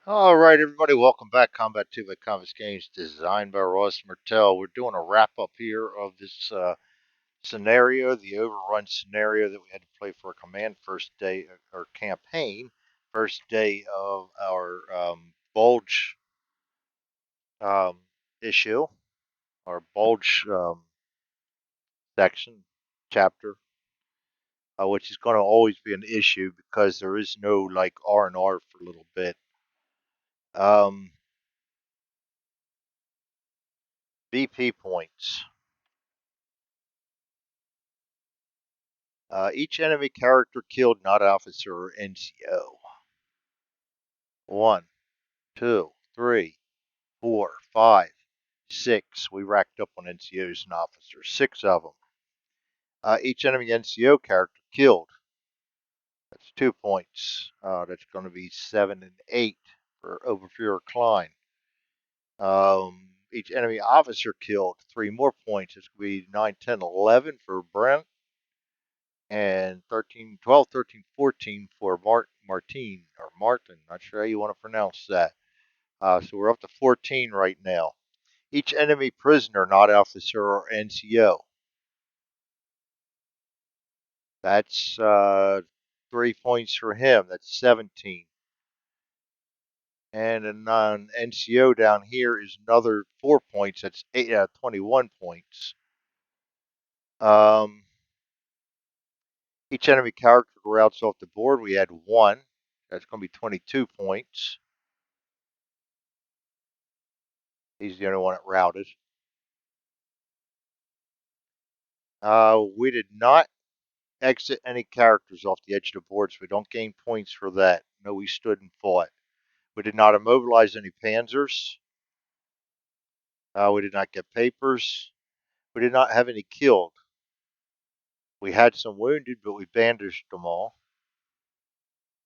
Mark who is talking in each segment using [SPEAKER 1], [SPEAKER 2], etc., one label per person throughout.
[SPEAKER 1] All right, everybody, welcome back. Combat 2 by Convis Games, designed by Ross Martell. We're doing a wrap up here of this scenario, the overrun scenario that we had to play for a command first day or campaign, first day of our bulge um, issue, or bulge section, chapter, which is going to always be an issue because there is no like R&R for a little bit. Um, BP points. Each enemy character killed, not officer or NCO. 1, 2, 3, 4, 5, 6. We racked up on NCOs and officers. 6 of them. Each enemy NCO character killed. That's 2 points. That's going to be 7 and 8 for Overfear Klein. Each enemy officer killed. 3 more points. It's going to be 9, 10, 11 for Brent. And 13, 12, 13, 14 for Martin, or Martin. Not sure how you want to pronounce that. So we're up to 14 right now. Each enemy prisoner, not officer or NCO. That's 3 points for him. That's 17. And a non-NCO down here is another 4 points. That's 21 points. Each enemy character routes off the board. We had 1. That's going to be 22 points. He's the only one that routed. We did not exit any characters off the edge of the board, so we don't gain points for that. No, we stood and fought. We did not immobilize any panzers. We did not get papers. We did not have any killed. We had some wounded, but we bandaged them all.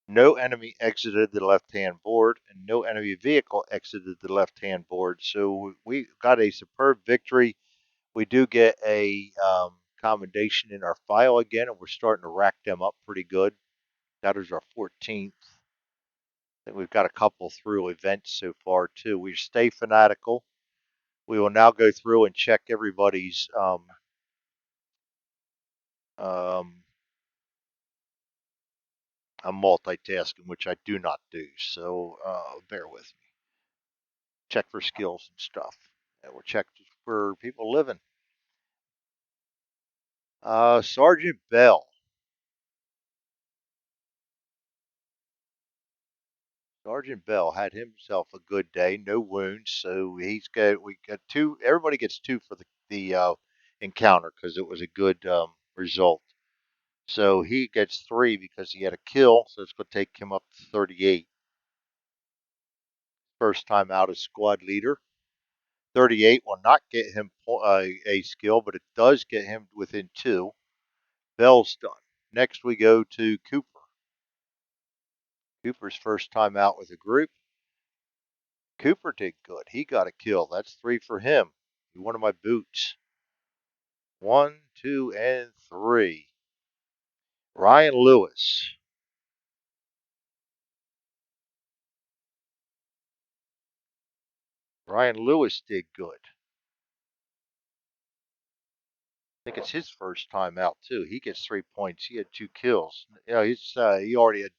[SPEAKER 1] No enemy exited the left-hand board, and no enemy vehicle exited the left-hand board. So we got a superb victory. We do get a commendation in our file again, and we're starting to rack them up pretty good. That is our 14th. I think we've got a couple through events so far too. We stay fanatical. We will now go through and check everybody's um, I'm multitasking, which I do not do. So bear with me. Check for skills and stuff. And we'll check for people living. Sergeant Bell. Sergeant Bell had himself a good day, no wounds, so we got 2. Everybody gets 2 for the encounter because it was a good result. So he gets 3 because he had a kill, so it's going to take him up to 38. First time out as squad leader. 38 will not get him a skill, but it does get him within 2. Bell's done. Next we go to Cooper. Cooper's first time out with a group. Cooper did good. He got a kill. That's 3 for him. He wanted my boots. 1, 2, and 3. Ryan Lewis. Ryan Lewis did good. I think it's his first time out too. He gets 3 points. He had 2 kills. He already had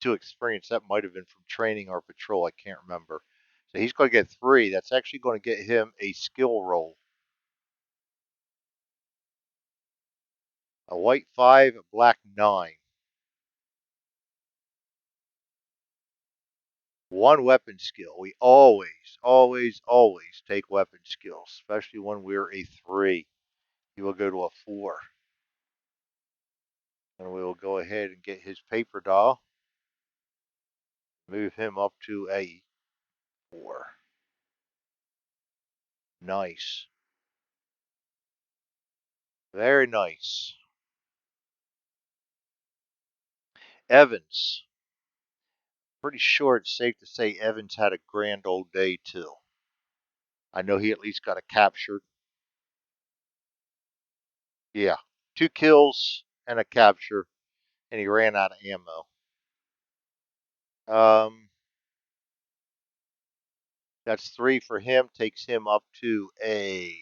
[SPEAKER 1] 2 experience. That might have been from training or patrol. I can't remember. So he's going to get 3. That's actually going to get him a skill roll. A white 5, a black 9. 1 weapon skill. We always, always, always take weapon skills, especially when we're a 3. He will go to a 4. And we will go ahead and get his paper doll. Move him up to a 4. Nice. Very nice. Evans. Pretty sure it's safe to say Evans had a grand old day too. I know he at least got a captured. Yeah. 2 kills and a capture, and he ran out of ammo. Um, That's 3 for him, takes him up to a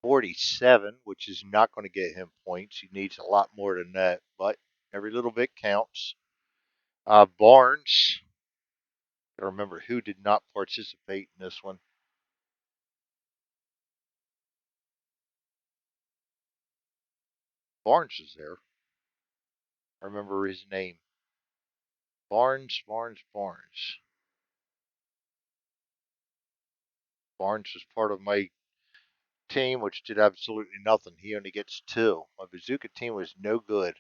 [SPEAKER 1] 47, which is not going to get him points. He needs a lot more than that, but every little bit counts. Barnes, I remember who did not participate in this one. Barnes was there. I remember his name. Barnes. Barnes was part of my team, which did absolutely nothing. He only gets 2. My bazooka team was no good.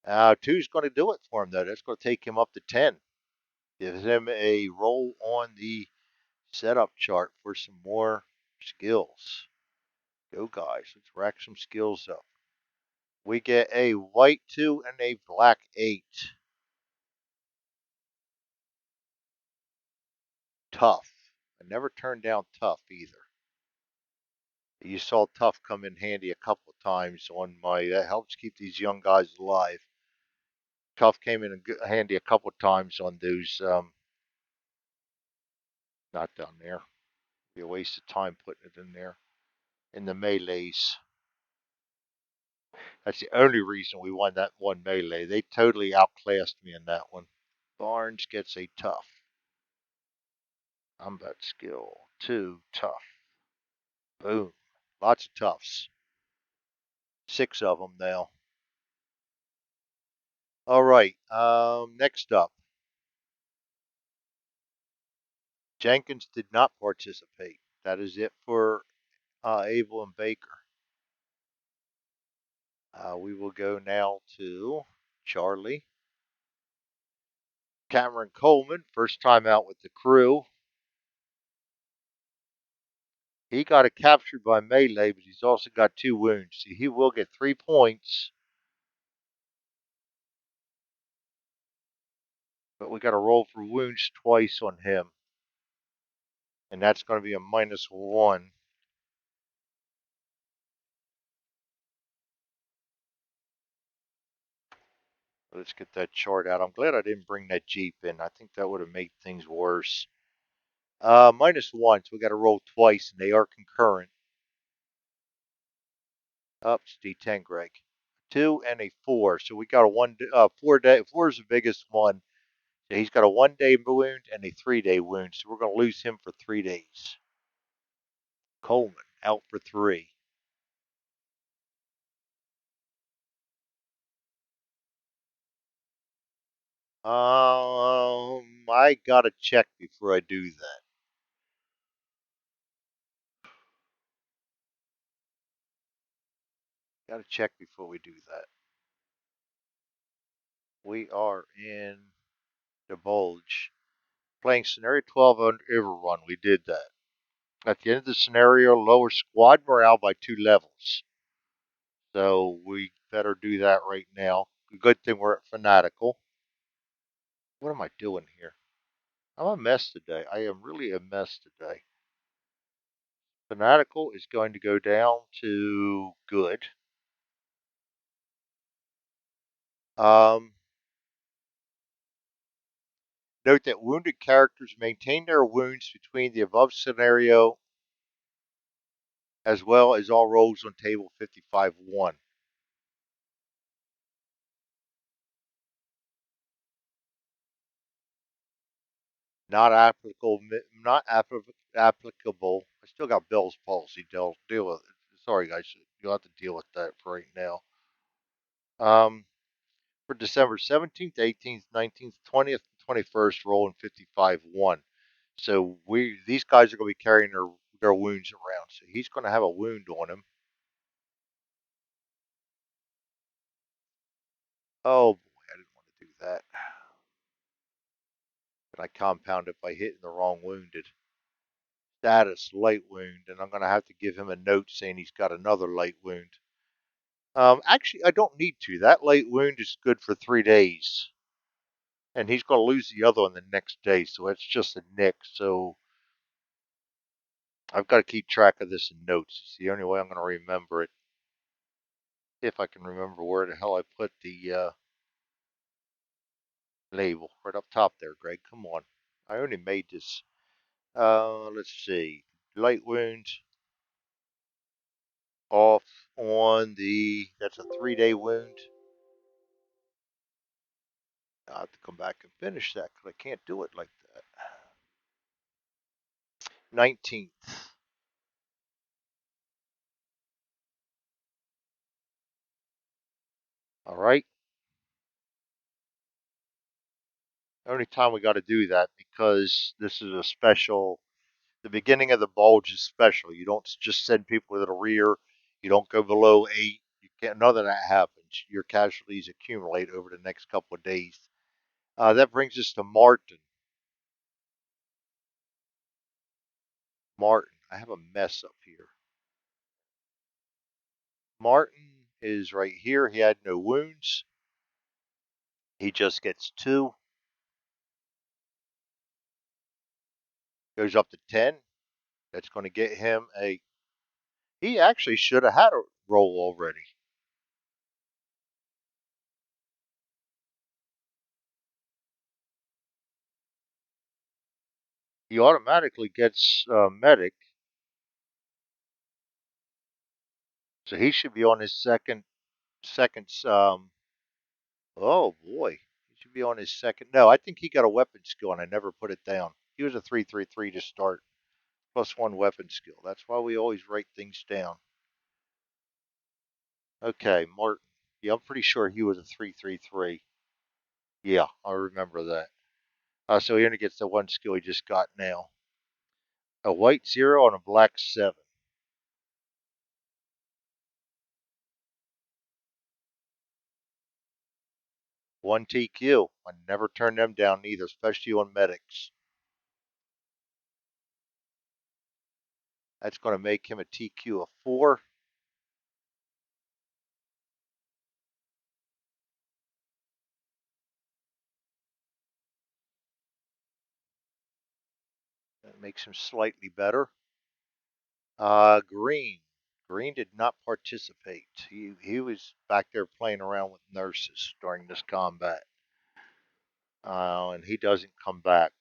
[SPEAKER 1] 2's going to do it for him, though. That's going to take him up to 10. Gives him a roll on the setup chart for some more skills. Go, guys. Let's rack some skills up. We get a white 2 and a black 8. Tough. I never turned down tough either. You saw tough come in handy a couple of times on my. That helps keep these young guys alive. Tough came in handy a couple of times on those. Not down there. It'd be a waste of time putting it in there. In the melees. That's the only reason we won that one melee. They totally outclassed me in that one. Barnes gets a tough. Combat skill 2, tough. Boom. Lots of toughs. 6 of them now. All right. Next up. Jenkins did not participate. That is it for Abel and Baker. We will go now to Charlie. Cameron Coleman, first time out with the crew. He got it captured by melee, but he's also got 2 wounds. So he will get 3 points. But we got to roll for wounds twice on him. And that's going to be a -1. Let's get that chart out. I'm glad I didn't bring that Jeep in. I think that would have made things worse. -1, so we got to roll twice, and they are concurrent. It's D10, Greg. 2 and a 4. So we got a 4 day. 4 is the biggest one. So he's got a 1-day wound and a 3-day wound. So we're going to lose him for 3 days. Coleman out for 3. I gotta check before I do that. Gotta check before we do that. We are in the Bulge. Playing scenario 12 on Overrun. We did that. At the end of the scenario, lower squad morale by 2 levels. So we better do that right now. Good thing we're at Fanatical. What am I doing here? I'm a mess today. I am really a mess today. Fanatical is going to go down to good. Um, Note that wounded characters maintain their wounds between the above scenario as well as all rolls on table 55-1. Not applicable. Not applicable. I still got Bill's policy. Deal with it. Sorry, guys. You'll have to deal with that for right now. For December 17th, 18th, 19th, 20th, 21st, rolling 55-1. So these guys are going to be carrying their wounds around. So he's going to have a wound on him. Oh boy, I didn't want to do that. But I compound it by hitting the wrong wounded. Status, light wound, and I'm going to have to give him a note saying he's got another light wound. Actually, I don't need to. That light wound is good for 3 days. And he's going to lose the other one the next day, so it's just a nick. So I've got to keep track of this in notes. It's the only way I'm going to remember it. If I can remember where the hell I put the label. Right up top there, Greg. Come on. I only made this. Let's see. Light wound off on that's a 3-day wound. I'll have to come back and finish that because I can't do it like that. 19th. All right. Only time we got to do that because this is a special. The beginning of the bulge is special. You don't just send people to the rear. You don't go below 8. You can't. None of that happens. Your casualties accumulate over the next couple of days. That brings us to Martin. Martin. I have a mess up here. Martin is right here. He had no wounds. He just gets 2. Goes up to 10. That's going to get him a. He actually should have had a roll already. He automatically gets medic, so he should be on his second. Oh boy, he should be on his second. No, I think he got a weapon skill, and I never put it down. He was a 333 to start, +1 weapon skill. That's why we always write things down. Okay, Martin. Yeah, I'm pretty sure he was a 333. Yeah, I remember that. So he only gets the 1 skill he just got now. A white 0 and a black 7. 1 TQ. I never turn them down either, especially on medics. That's going to make him a TQ of 4. That makes him slightly better. Green. Green did not participate. He was back there playing around with nurses during this combat. And he doesn't come back.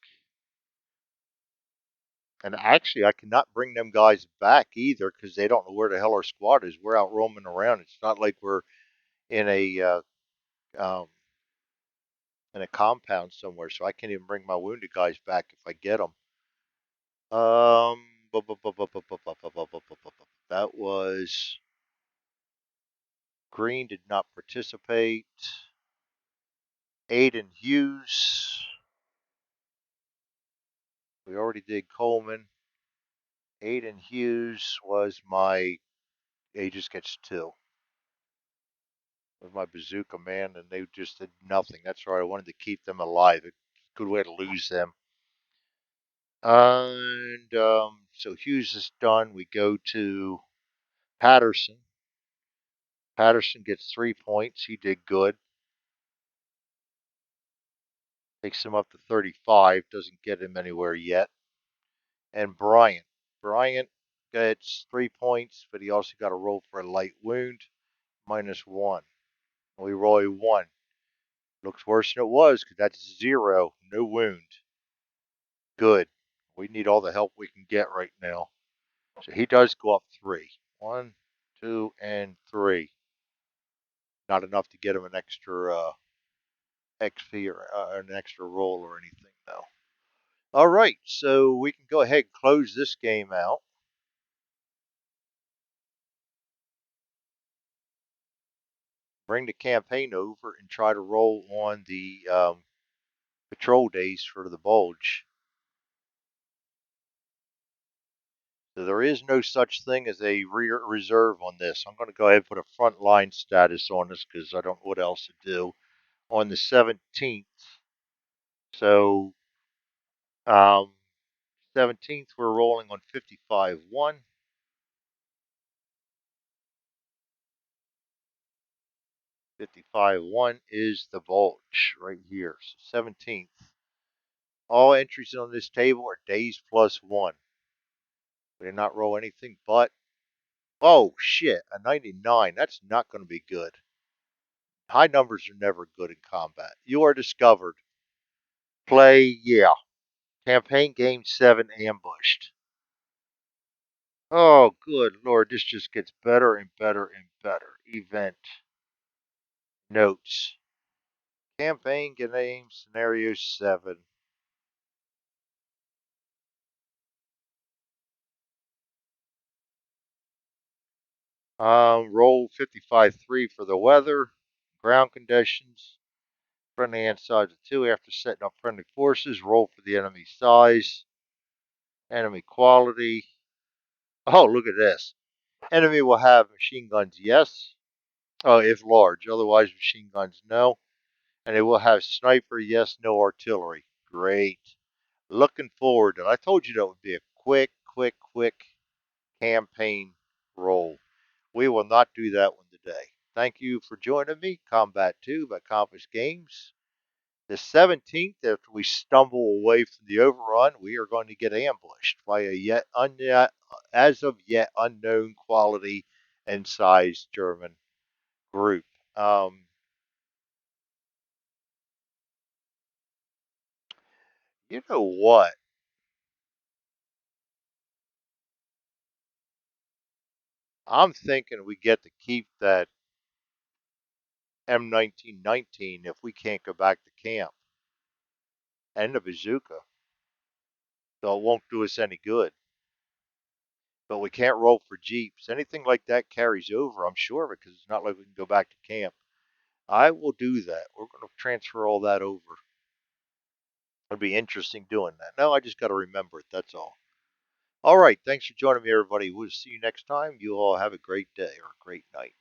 [SPEAKER 1] And actually, I cannot bring them guys back either because they don't know where the hell our squad is. We're out roaming around. It's not like we're in um, a compound somewhere, so I can't even bring my wounded guys back if I get them. That was Green did not participate. Aiden Hughes. We already did Coleman. Aiden Hughes was my. He just gets 2. Was my bazooka man, and they just did nothing. That's right. I wanted to keep them alive. A good way to lose them. And so Hughes is done. We go to Patterson. Patterson gets 3 points. He did good. Takes him up to 35. Doesn't get him anywhere yet. And Bryant. Bryant gets 3 points, but he also got a roll for a light wound, -1. We roll a 1. Looks worse than it was because that's 0. No wound. Good. We need all the help we can get right now. So he does go up 3. 1, 2, and 3. Not enough to get him an extra XP or an extra roll or anything, though. All right, so we can go ahead and close this game out. Bring the campaign over and try to roll on the patrol days for the bulge. So there is no such thing as a reserve on this. I'm going to go ahead and put a frontline status on this because I don't know what else to do. On the 17th. So, 17th, we're rolling on 55-1. 55-1 is the bulge right here. So 17th. All entries on this table are days +1. We did not roll anything but. Oh, shit. A 99. That's not going to be good. High numbers are never good in combat. You are discovered. Play, yeah. Campaign Game 7 Ambushed. Oh, good Lord, this just gets better and better and better. Event notes. Campaign Game Scenario 7. Roll 55-3 for the weather, ground conditions. Friendly hand size of 2 after setting up friendly forces. Roll for the enemy size. Enemy quality. Oh, look at this. Enemy will have machine guns, yes. Oh, if large. Otherwise, machine guns, no. And it will have sniper, yes, no artillery. Great. Looking forward to it. I told you that would be a quick campaign roll. We will not do that one today. Thank you for joining me. Combat 2 by Compass Games. The 17th, after we stumble away from the overrun, we are going to get ambushed by a as of yet unknown quality and size German group. Um, you know what? I'm thinking we get to keep that M1919 if we can't go back to camp and the bazooka. So it won't do us any good. But we can't roll for jeeps. Anything like that carries over, I'm sure, because it's not like we can go back to camp. I will do that. We're going to transfer all that over. It'll be interesting doing that. No, I just got to remember it. That's all. All right. Thanks for joining me, everybody. We'll see you next time. You all have a great day or a great night.